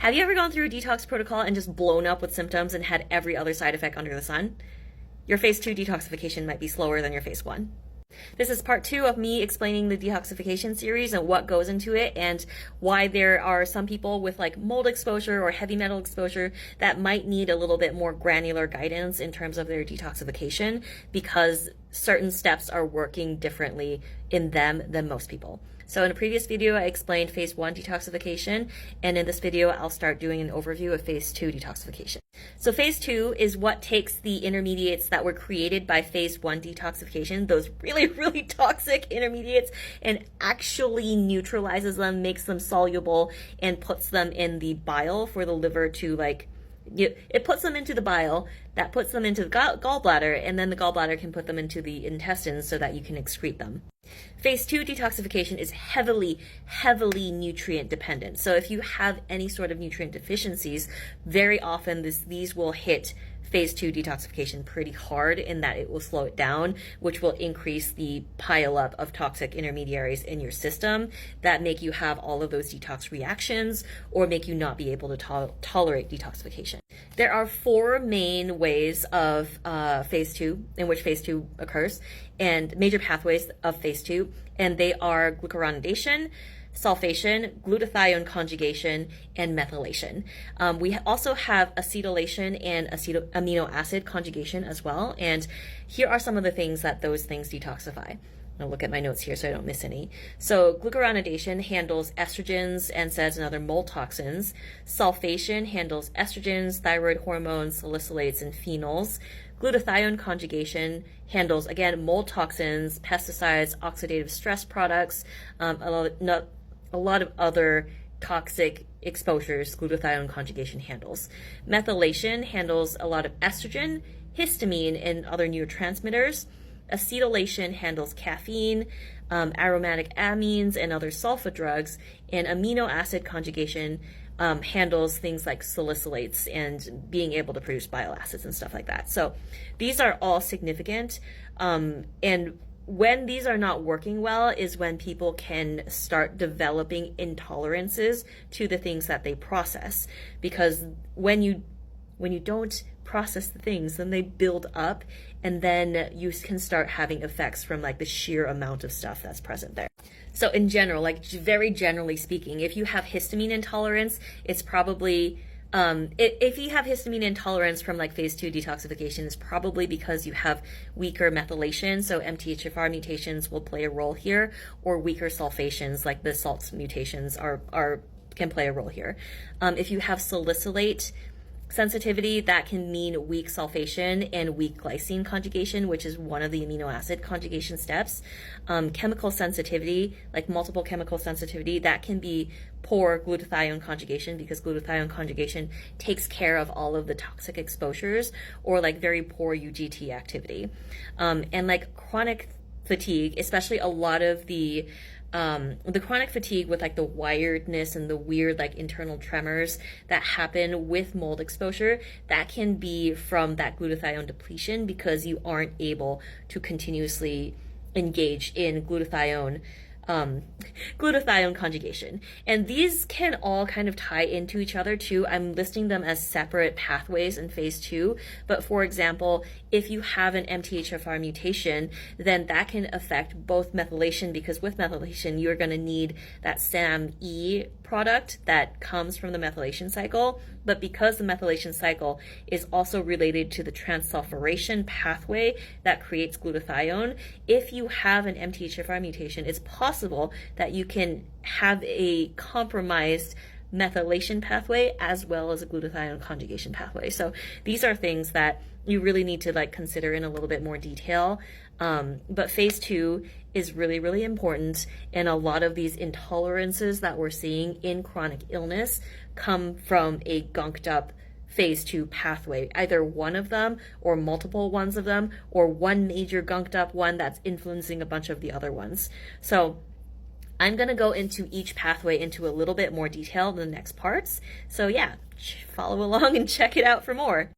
Have you ever gone through a detox protocol and just blown up with symptoms and had every other side effect under the sun? Your phase 2 detoxification might be slower than your phase 1. This is part 2 of me explaining the detoxification series and what goes into it and why there are some people with like mold exposure or heavy metal exposure that might need a little bit more granular guidance in terms of their detoxification because certain steps are working differently in them than most people. So in a previous video, I explained phase 1 detoxification, and in this video, I'll start doing an overview of phase 2 detoxification. So phase 2 is what takes the intermediates that were created by phase 1 detoxification, those really, really toxic intermediates, and actually neutralizes them, makes them soluble, and puts them in the bile for the liver to it puts them into the bile, that puts them into the gallbladder, and then the gallbladder can put them into the intestines so that you can excrete them. Phase 2 detoxification is heavily nutrient dependent. So if you have any sort of nutrient deficiencies, very often these will hit phase 2 detoxification pretty hard in that it will slow it down, which will increase the pileup of toxic intermediaries in your system that make you have all of those detox reactions or make you not be able to tolerate detoxification. There are 4 main ways of phase 2 in which phase 2 occurs and major pathways of phase 2, and they are glucuronidation, sulfation, glutathione conjugation, and methylation. We also have acetylation and amino acid conjugation as well. And here are some of the things that those things detoxify. I'll look at my notes here so I don't miss any. So glucuronidation handles estrogens, NSAIDs, and other mold toxins. Sulfation handles estrogens, thyroid hormones, salicylates, and phenols. Glutathione conjugation handles, again, mold toxins, pesticides, oxidative stress products, a lot of other toxic exposures glutathione conjugation handles. Methylation handles a lot of estrogen, histamine, and other neurotransmitters. Acetylation handles caffeine, aromatic amines, and other sulfa drugs. And amino acid conjugation handles things like salicylates and being able to produce bile acids and stuff like that. So these are all significant. And when these are not working well is when people can start developing intolerances to the things that they process. Because when you don't process the things, then they build up, and then you can start having effects from like the sheer amount of stuff that's present there. So in general, like very generally speaking, if you have histamine intolerance, it's probably if you have histamine intolerance from like phase 2 detoxification, it's probably because you have weaker methylation. So MTHFR mutations will play a role here, or weaker sulfations like the SALT mutations can play a role here. If you have salicylate sensitivity, that can mean weak sulfation and weak glycine conjugation, which is one of the amino acid conjugation steps. Chemical sensitivity, like multiple chemical sensitivity, that can be poor glutathione conjugation because glutathione conjugation takes care of all of the toxic exposures, or like very poor UGT activity. And like chronic fatigue, especially a lot of the chronic fatigue with like the wiredness and the weird like internal tremors that happen with mold exposure, that can be from that glutathione depletion because you aren't able to continuously engage in glutathione conjugation. And these can all kind of tie into each other too. I'm listing them as separate pathways in phase 2. But for example, if you have an MTHFR mutation, then that can affect both methylation, because with methylation, you're going to need that SAMe product that comes from the methylation cycle. But because the methylation cycle is also related to the transsulfuration pathway that creates glutathione, if you have an MTHFR mutation, it's possible that you can have a compromised methylation pathway as well as a glutathione conjugation pathway. So these are things that you really need to like consider in a little bit more detail. But phase 2 is really important, and a lot of these intolerances that we're seeing in chronic illness come from a gunked up phase 2 pathway, either one of them or multiple ones of them, or one major gunked up one that's influencing a bunch of the other ones. So I'm going to go into each pathway into a little bit more detail in the next parts. So yeah, follow along and check it out for more.